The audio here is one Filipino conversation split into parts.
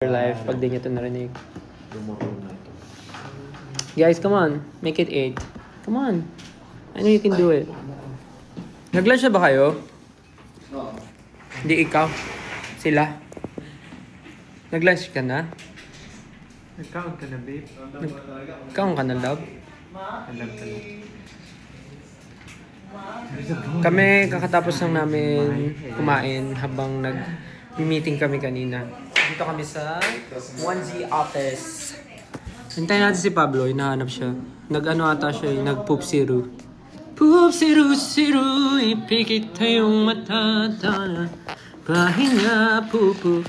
life pag di niya ito narinig. Guys, come on. Make it 8. Come on. I know you can do it. Nag-lunch na ba kayo? Hindi ikaw. Sila. Nag-lunch ka na? Nag-count ka na, babe? Nag-count ka na, love? Alam ka na. Kami, kakatapos lang namin kumain habang nag-meeting kami kanina. Dito kami sa 1Z office. Hintayin natin si Pablo, hinahanap siya. Nag-ano ata siya, nag-poop siru. Poop siru, siru, ipikit tayong matatana. Pahinga, pupu.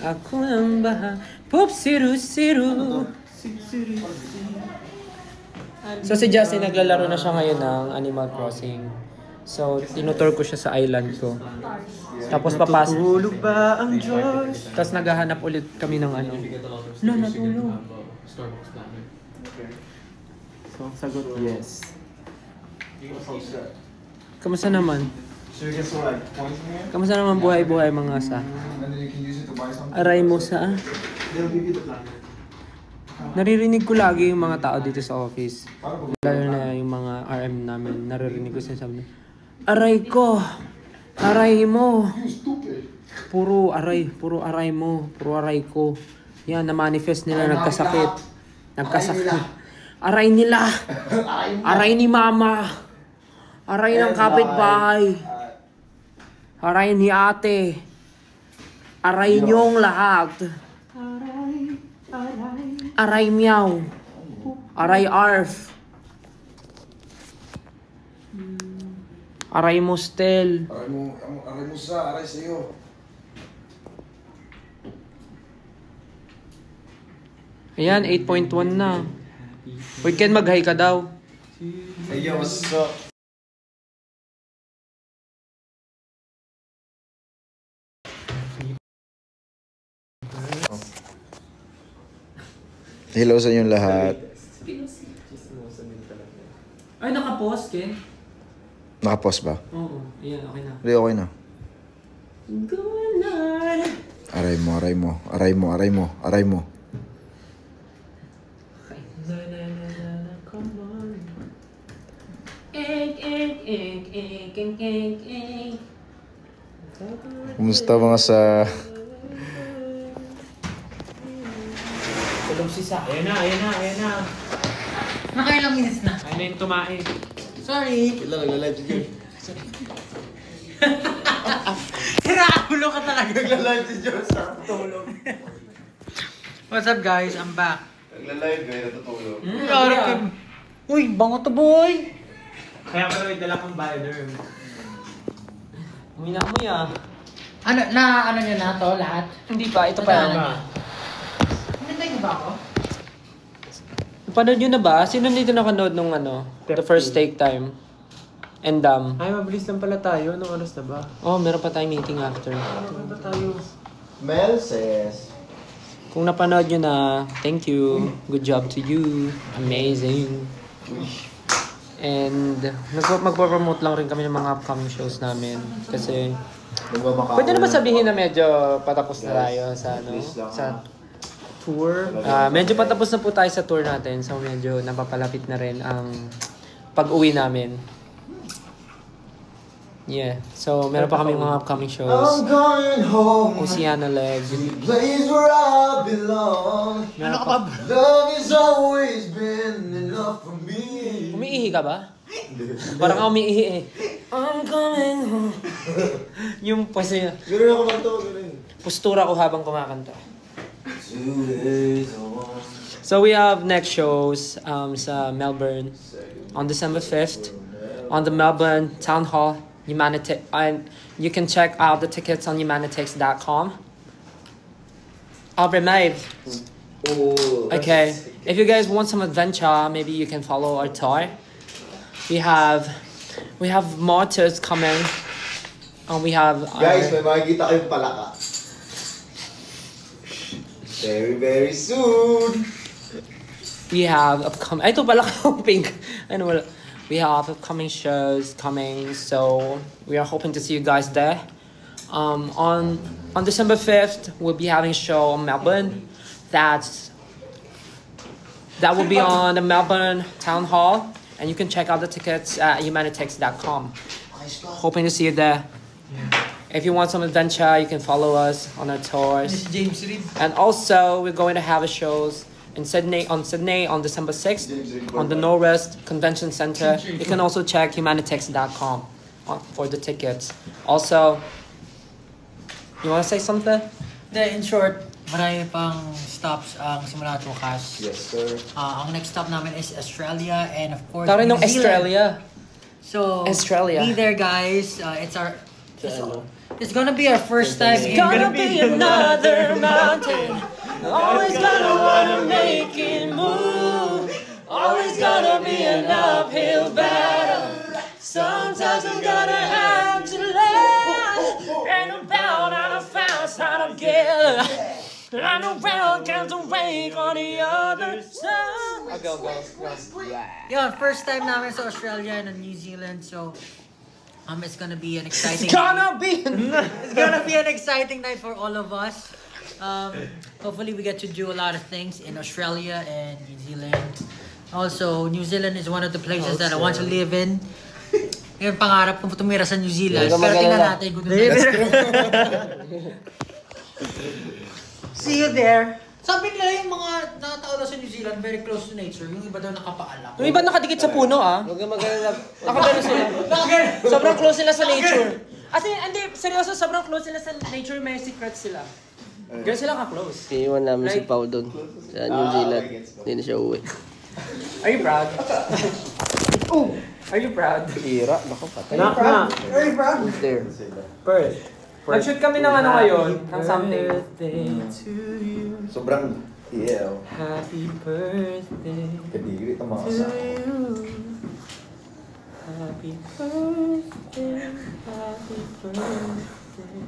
Ako ang baha. Poop siru, siru. So si Justin, naglalaro na siya ngayon ng Animal Crossing. So, tinutur ko siya sa island ko. Tapos papasok. Natulog ba ang Diyos? Tapos naghahanap ulit kami ng ano. No, natulog. So, ang sagot, yes. Kamusta naman? Kamusta naman buhay-buhay mga sa? Aray mo sa? Naririnig ko lagi yung mga tao dito sa office. Lalo na yung mga RM namin. Naririnig ko sinasabi na, aray ko! Aray mo! Puro aray mo. Puro aray ko. Yan, na-manifest nila, nagkasakit. Aray nila! Aray ni mama! Aray ng kapitbahay! Aray ni ate! Aray niyong lahat! Aray meow! Aray arf! Aray mo stel! Aray mo sa, aray sa'yo. Ayan, 8.1 na. Wait, Ken, mag-hi ka daw. Hey, yo, what's up? Hello sa inyong lahat. Ay, naka-pause, Ken? Naka-pause ba? Oo, ayan, okay na. Hindi, okay na. Good night! Aray mo, aray mo, aray mo, aray mo, aray mo. Come on. Egg. Kumusta mga sa... Tulong si Sa. Ayan na. Nakailang minutes na. Ayun na yung tumae. Sorry. Kailan nagla-live si Jun? Hiraulo ka talaga. Nagla-live si Jun sa tutulog. What's up guys? I'm back. Nagla-live kayo, natutulog. Uy, bango to boy. Kaya pala may dala kong Bioderm. Uminamoy ah. Ano nyo na to lahat? Hindi pa, ito pa yan. Nantay ko ba ako? Panood nyo na ba? Sino dito nakanood nung The First Take Time? And Ay, mabilis lang pala tayo. Anong oras na ba? Oh, meron pa tayong meeting after. Ano ba tayo? Mel says... Kung napanood nyo na, thank you. Good job to you. Amazing. And magpo-promote lang rin kami ng mga upcoming shows namin. Kasi, pwede na ba sabihin na medyo patapos na tayo sa tour? Medyo patapos na po tayo sa tour natin. So, medyo napapalapit na rin ang pag-uwi namin. Yeah. So, meron pa kami mga upcoming shows. I'm going home. Oceana Leg. Place where I belong. Ano ka ba? Love has always been enough for me. Umiihi ka ba? Parang ako umiihi eh. I'm coming home. Yung postura Gano'n ako lang to, gano'n. ko habang kumakanta. So we have next shows sa Melbourne on December 5th on the Melbourne Town Hall. And you can check out the tickets on humanitix.com. Aubrey Maeve. Okay, if you guys want some adventure, maybe you can follow our tour. We have more tours coming. We have Guys, may makikita kayong palaka. Very soon. we have upcoming. Ito pala pink. Ano wala. We have upcoming shows coming, so we are hoping to see you guys there. On December 5th, we'll be having a show in Melbourne. That will be on the Melbourne Town Hall, and you can check out the tickets at humanitex.com. Hoping to see you there. If you want some adventure, you can follow us on our tours. James Reid. And also, we're going to have a shows in Sydney on December 6th on the Norwest Convention Center. You can also check humanitex.com for the tickets. Also, you want to say something? In short, marami pang stops ang simula at wakas. Yes, sir. Ang next stop namin is Australia and of course Tawag New ng Zealand. Australia. So, Australia. be there guys. It's gonna be our first time in... Gonna be another mountain. Always gonna wanna make it move. Always gonna be an uphill battle. Sometimes I'm gonna have to laugh. And about and I found how to get. And around comes the wake on the other side. Go. Yeah, first time namin sa Australia and New Zealand. So, it's gonna be an exciting... It's gonna be. It's gonna be an exciting night for all of us. Hopefully we get to do a lot of things in Australia and New Zealand. Also, New Zealand is one of the places that I want to live in. Yung pangarap kong tumira sa New Zealand. Pero tingnan natin kung See you there. Sabi nila yung mga nakatao daw sa New Zealand, very close to nature. Yung iba daw nakapaalam. Yung iba nakadikit sa puno Huwag kang mag-alala. Nakagano sila. Sobrang close sila sa nature. As in, hindi, seryoso, sobrang close sila sa nature, may secrets sila. Ganun sila ka-close. Iiwan namin si Pao doon sa New Zealand. Hindi na siya uwi. Are you proud? Are you proud? Hira, baka patay. Are you proud? There. First. Nag-shoot kami ng ano ngayon, ng something. Sobrang EL. Happy birthday Kadigri itong mga to kasama. you. Happy birthday, happy birthday.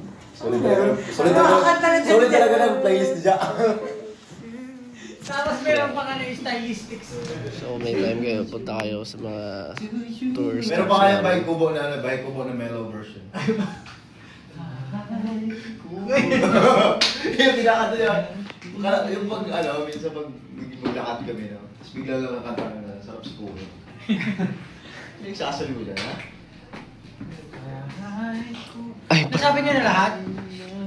Solid talaga ng playlist niya. Tapos meron pa ka na stylistics. So may time kayo, punta kayo sa mga tours. Meron pa kayang Bahay Kubo na mellow version. Yung kinakanta niya. Yung pag, minsan pag maglakad kami, no? Tapos bigla lang nakanta na sarap sa puno. Yung sasaliw dyan, ha? Nasabi niyo na lahat?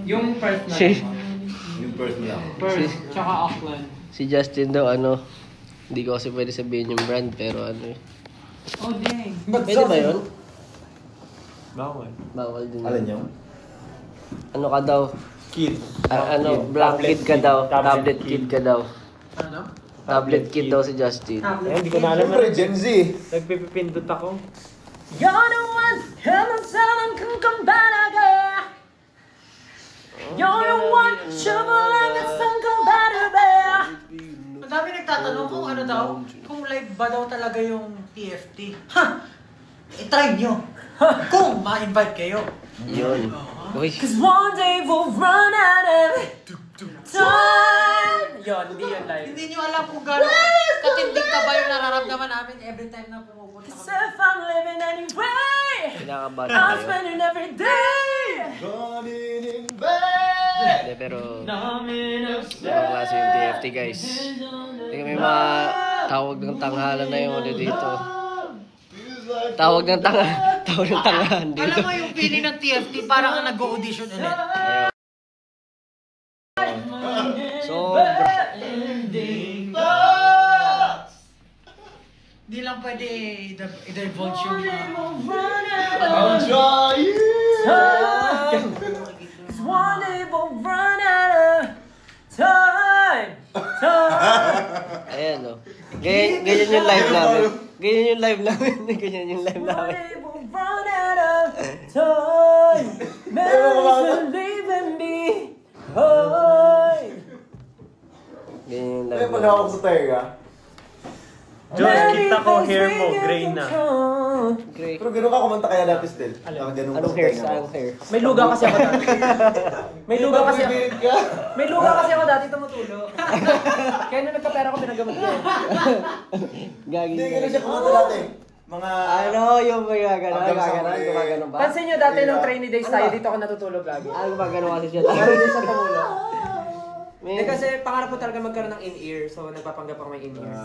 Yung first na. Yung first mo lang. First, tsaka Auckland. Si Justin daw hindi ko kasi pwede sabihin yung brand pero Oh, dang. Pwede ba yun? Bawal. Bawal din. Alam niyo? Ano ka daw? Kid. Black kid ka daw. Tablet kid ka daw. Ano? Tablet kid daw si Justin. Hindi ko na alam. Siyempre, Gen Z. Nagpipindot ako. You're the one, come on, tell kung kumbanaga. You're the one, trouble and it's uncombatable. Ang dami nagtatanong kung ano daw, kung live ba daw talaga yung TFT. Ha! I-try nyo. Kung ma-invite kayo. Yun. Uy. Cause one day we'll run out of time. Yun, hindi yun live. Hindi nyo alam kung gano'n katindig ka ba yung nararamdaman namin every time na pumupunta Cause kami. if I'm living anyway, Kinakabahan I'm kayo. spending every day. Running in bed. Hindi, pero ibang klase yung TFT guys. Hindi may mga tawag ng tanghalan na yung dito. Tawag ng tanghalan dito. Alam mo yung feeling ng TFT, parang ka nag-audition ulit. Sobra. Hindi lang pwede i-divulge yung I'm trying. Cause one day we'll run out of time. Ayan o. Ganyan yung live namin. Ganyan yung live namin. Ganyan yung live One namin. day we'll run out of time. Memories believe in me. Ganyan yung Ay, live pag namin. hawak sa tenga. Josh, kita ko hair mo, gray na. Great. Pero gano'n ka kumanta kaya dati still? Ganun ka Anong sa hair? tenga Saan mo. hair? May luga kasi ako dati. May luga kasi ako. Bibigit ka. May luga kasi ako dati tumutulo. Kaya nung nagkapera ko, pinagamot ko. Gagi. Hindi, gano'n siya kumanta dati. mga... Ano, yung gumagano ba? Pansin nyo, dati nung trainee days tayo, dito ako natutulog lagi. Gumagano kasi siya. Meron din sa tumulo. Hindi kasi pangarap ko talaga magkaroon ng in-ear, so nagpapanggap ako may in-ears.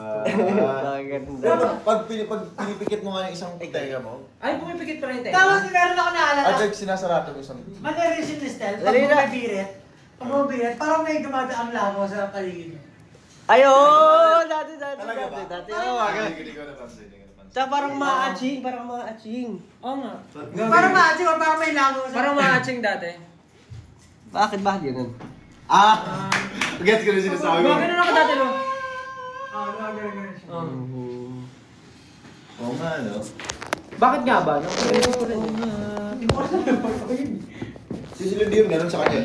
Pag pinipikit mo nga yung isang tenga mo, Ay, pumipikit pa rin tayo. Tapos meron ako naalala. at sinasarado mo isang... Magaling si Nestel, pag Dali na. bumibirit, parang may gumagaang labo sa paligid. Ayo, dati. Hindi ko napansin. Tsaka parang ma-aching. Oo nga. Parang maaching o parang may labo sa... Parang ma-aching dati. Bakit yun? Gets ko na sinasabi mo. Gagano ako dati, no? Gagano siya. Oo nga, no? Bakit nga ba? No? Sisilid yun, ganun sa kanya.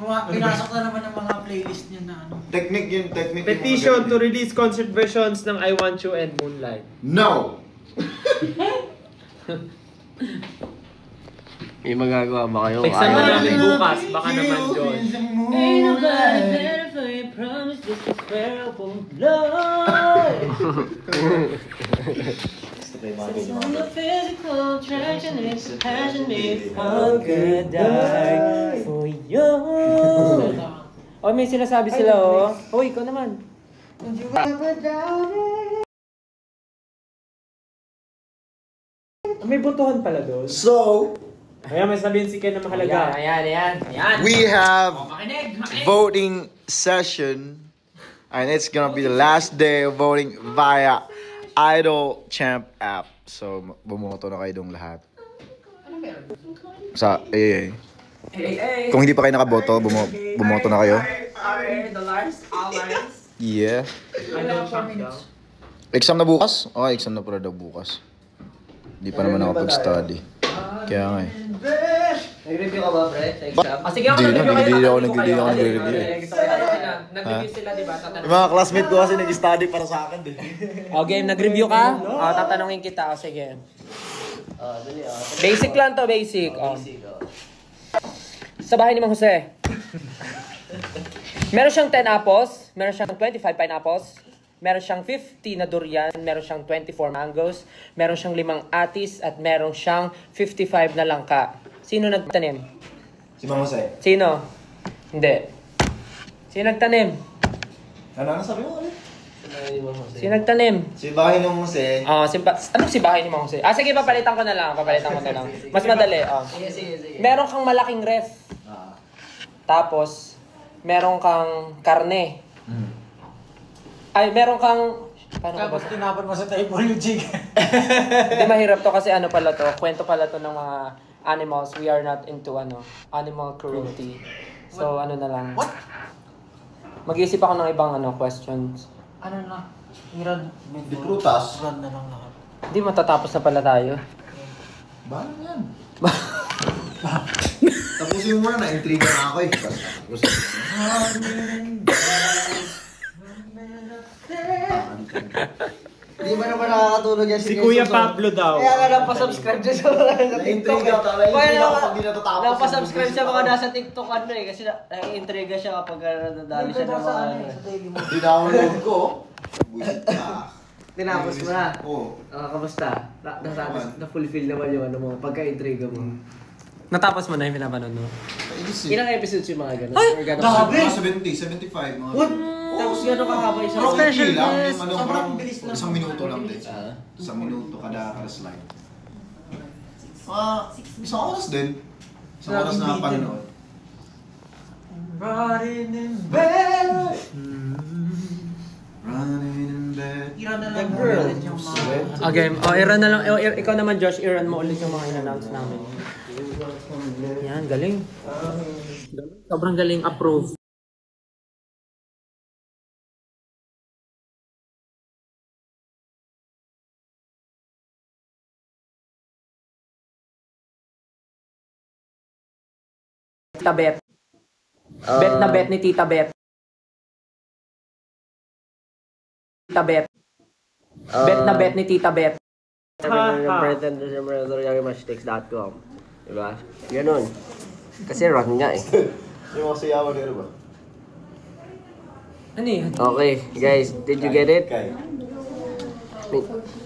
Pinasok na naman ng mga playlist niya na ano. Technique yun, technique. Petition to release concert versions ng I Want You and Moonlight. No! May magagawa ba kayo? Exam na namin bukas, baka naman John. Ain't nobody better for your promise, this is where I won't lie. On the physical attraction, it's passion, maybe I could die for you. Oh, may sinasabi sila, oh. Oh, ikaw naman. May botohan pala doon. So, Ayan, may sabihin si Ken na mahalaga. Ayan. we have Makinig. voting session, and it's gonna be the last day of voting via Idol Champ app. So, bumoto na kayo dong lahat. Sa Hey. Kung hindi pa kayo nakaboto, bumoto na kayo. The last hours. Yeah. Ano daw? Exam na bukas? Oh, exam na pala daw bukas. Hindi pa naman nakapag-study. Kaya nga eh. Nag-review ka ba, pre? Sa exam? Sige ako, Hindi na, nag-review kayo. hindi ako nag-review eh. Nag-review sila, di ba? Tatanungin. Yung mga classmate ko kasi nag-study para sa akin din. O, game, nag-review ka? O, tatanungin kita. O, sige. Dali. Basic lang to, basic. O. Sa bahay ni Mang Jose. Meron siyang 10 apples, meron siyang 25 pineapples, meron siyang 50 na durian, meron siyang 24 mangoes, meron siyang 5 atis, at meron siyang 55 na langka. Sino nagtanim? Si Mang Jose. Sino? Hindi. Sino nagtanim? Ano sabi mo? Sino nagtanim? Si bahay ng Jose. Anong si bahay ni Mang Jose? Sige, papalitan ko na lang. Mas madali. Sige. Meron kang malaking ref. Tapos, meron kang karne. Ay, meron kang... Paano ka ba? Tapos tinapon mo sa table yung chicken. Hindi mahirap to kasi ano pala to. Kwento pala to ng mga animals. We are not into animal cruelty. So, ano na lang. What? Mag-iisip ako ng ibang questions. Ano na? Irad. Di prutas. Irad na lang lahat. Hindi matatapos na pala tayo. Bahala na yan. Tapusin mo muna, na-intriga na ako eh. Hindi ba naman nakakatulog yan Si Kuya Pablo daw. Kaya nga napasubscribe dyan sa mga nasa TikTok. Na-intriga ako, na-intriga ako pag di natatapos. Napasubscribe sa mga nasa TikTok kasi nai-intriga siya kapag nadadali siya ng mga Sa daily mo. Dinownload ko. Buisit ka. Tinapos mo na. Oo. Kamusta? Na-fulfill naman yung ano mo, pagka-intriga mo. Natapos mo na yung pinapanood mo? Ilang episodes yung mga ganun? Ay! Or ganun? Dami! 75, mga... What? Tapos gano'n kahaba isang Pero Special okay lang, guest. yung ano, Sobrang parang bilis lang. isang minuto lang din. Isang minuto kada slide. Isang oras din. Isang oras na panonood. Running in bed. Running in bed. Irad na lang girl. ulit yung mga... Okay, i-run na lang. Ikaw naman, Josh, i-run mo ulit yung mga in-announce namin. Yan, galing. Sobrang galing. Approve. Tita Bet. Bet na bet ni Tita Bet. Tita Bet. Bet na bet ni Tita Bet. Pretenders.com Diba? Ganun. Kasi run nga eh. Yung mga sayawan nila ba? Ano yun? Okay, guys, did you get it? Kay.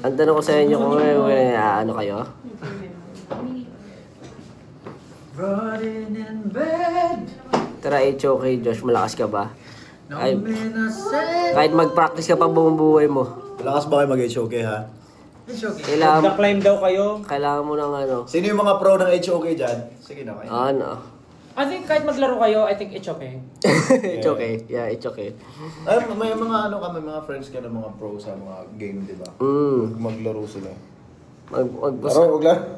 Ang tanong ko sa inyo kung ano kayo? Rotting in bed. Tara, okay, Josh, malakas ka ba? No Ay, minute. kahit mag-practice ka pa buong buhay mo. Malakas ba kayo mag-HOK ha? It's okay. Pag Kailangan, climb daw kayo, kailangan mo ng ano. Sino yung mga pro ng HOK dyan? Sige na kayo. Ano? I think kahit maglaro kayo, I think it's okay. It's okay. Yeah, it's okay. Ay, may mga ano kami, mga friends ka ng mga pro sa mga game, di ba? Maglaro sila.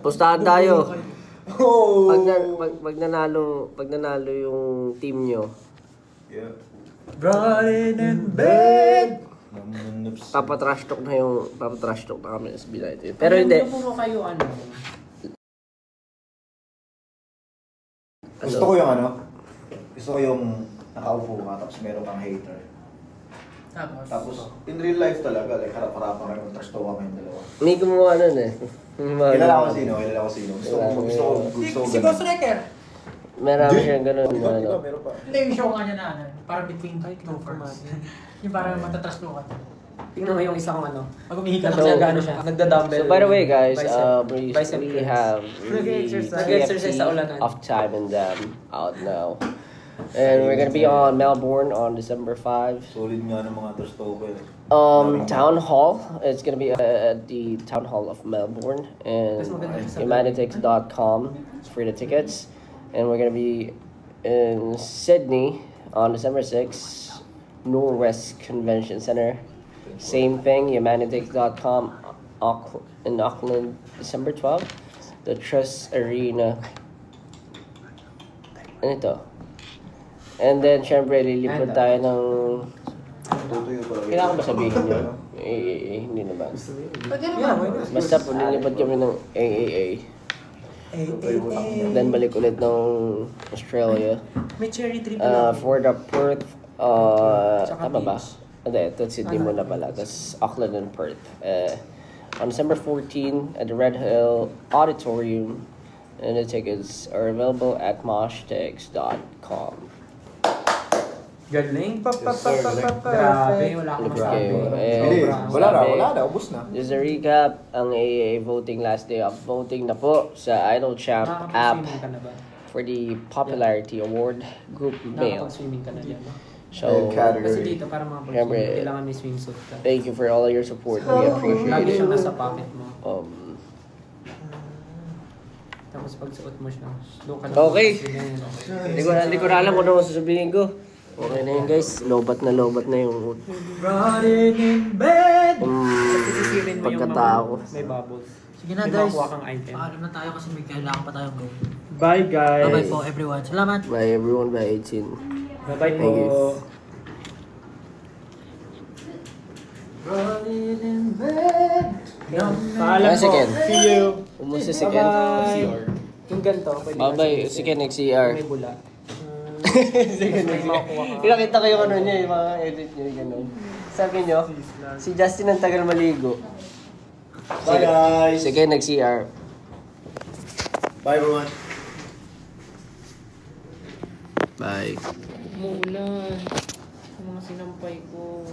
Pustahan tayo. Oh! Pag nanalo yung team nyo, Yeah. Rotting in bed. papatrash talk na kami sa SB19. Pero hindi. Puro kayo ano. Gusto ko yung ano? Gusto ko yung nakaupo ka, tapos meron kang hater. Tapos, in real life talaga, like harap-harapan kayo, trash talk kami yung dalawa. May gumawa nun eh. Kilala ko sino. Gusto ko Si ganun. Ghost Wrecker. Meron siyang ganun. Ikaw, Ano. meron pa. Hindi yung show nga niya na ano. Parang between two firms. Yung parang matatrust mo ka. Tingnan mo yung isa kong ano. Pag umihika Kasi na kasi gano'n siya. Nagda-dumbbell. So by the way guys, Bicep we curls. have Nag-exercise sa ulanan. off time and out now. And we're gonna be on Melbourne on December 5. Solid nga ng mga trash talker. Town Hall. It's gonna be at the Town Hall of Melbourne and humanitix.com for the tickets. And we're gonna be in Sydney on December 6th, Norwest Convention Center. Same thing, humanitix.com in Auckland, December 12th. The Trust Arena. Ano ito? And then, syempre, lilipad tayo ng... Tutuyo pa. Kailangan ba sabihin nyo? Hindi naman. Pwede naman. Basta po, lilipad kami ng AAA. Then balik ulit ng Australia. May cherry tree pala. For the Perth, tama ba? Hindi, ito Sydney muna pala. Tapos Auckland and Perth. On December 14 at the Red Hill Auditorium. And the tickets are available at moshtigs.com. Galing. Yes, sir, galing. Grabe, wala akong masabi. Hindi, wala na, ubos na. Just a recap, ang AAA voting last day of voting na po sa Idol Champ app Nakakapag-swimming ka na ba? for the Popularity Award Group Male. Nakakapag-swimming ka na dyan. So, Kasi dito, para mga Siyempre, pag-swimming, kailangan may swimsuit ka. thank you for all your support. We appreciate Lagi it. siyang nasa pocket mo. Tapos pag suot mo siya, doon ka na. Okay. Hindi ko na alam kung ano sasabihin ko. Okay na yun guys, lobat na yung Rotting in bed. Sisirin mo yung pagkatao. may bubbles. Sige na May guys. makuha kang item. Paalam na tayo kasi may kailangan pa tayong gawin. Bye guys! Bye-bye po everyone. Salamat. Bye everyone, by 18. Bye-bye Thank you. po! Rotting in bed. Paalam po! Second. See you! Umusta si Ken. Bye! Yung ganito, pwede Bye-bye, si Ken XCR. May bula. Sige, Pinakita ko yung ano niya, yung mga edit niya, gano'n. Sabi niyo, si Justin ang tagal maligo. Bye guys! Si Ken nag-CR. Bye everyone! Bye. Umuulan. Yung mga sinampay ko.